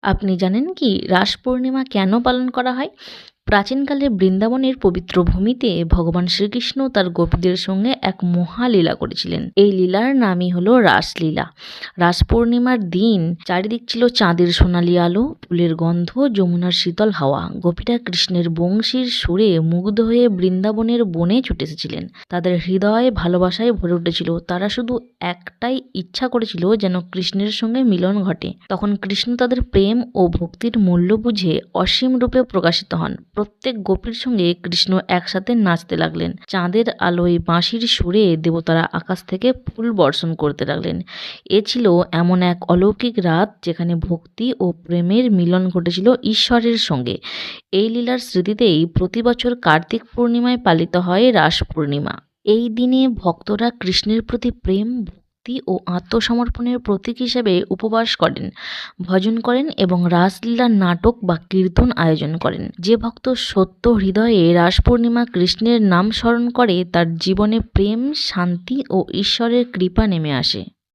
আপনি জানেন কি রাস পূর্ণিমা কেন পালন করা হয়? প্রাচীনকালে বৃন্দাবনের পবিত্র ভূমিতে ভগবান শ্রীকৃষ্ণ তার গোপীদের সঙ্গে এক মহালীলা করেছিলেন। এই লীলার নামই হলো রাসলীলা। রাস পূর্ণিমার দিন চারিদিক ছিল চাঁদের সোনালি আলো, ফুলের গন্ধ, যমুনার শীতল হাওয়া। গোপীরা কৃষ্ণের বংশীর সুরে মুগ্ধ হয়ে বৃন্দাবনের বনে ছুটে এসেছিলেন। তাদের হৃদয় ভালোবাসায় ভরে উঠেছিল। তারা শুধু একটাই ইচ্ছা করেছিল যেন কৃষ্ণের সঙ্গে মিলন ঘটে। তখন কৃষ্ণ তাদের প্রেম ও ভক্তির মূল্য বুঝে অসীম রূপে প্রকাশিত হন। প্রত্যেক গোপীর সঙ্গে কৃষ্ণ একসাথে নাচতে লাগলেন। চাঁদের আলোয় বাঁশির সুরে দেবতারা আকাশ থেকে ফুল বর্ষণ করতে লাগলেন। এ ছিল এমন এক অলৌকিক রাত যেখানে ভক্তি ও প্রেমের মিলন ঘটেছিল ঈশ্বরের সঙ্গে। এই লীলার স্মৃতিতেই প্রতি বছর কার্তিক পূর্ণিমায় পালিত হয় রাস পূর্ণিমা। এই দিনে ভক্তরা কৃষ্ণের প্রতি প্রেম, ভক্তি ও আত্মসমর্পণের প্রতীক হিসেবে উপবাস করেন, ভজন করেন এবং রাসলীলার নাটক বা কীর্তন আয়োজন করেন। যে ভক্ত সত্য হৃদয়ে রাস পূর্ণিমা কৃষ্ণের নাম স্মরণ করে তার জীবনে প্রেম, শান্তি ও ঈশ্বরের কৃপা নেমে আসে।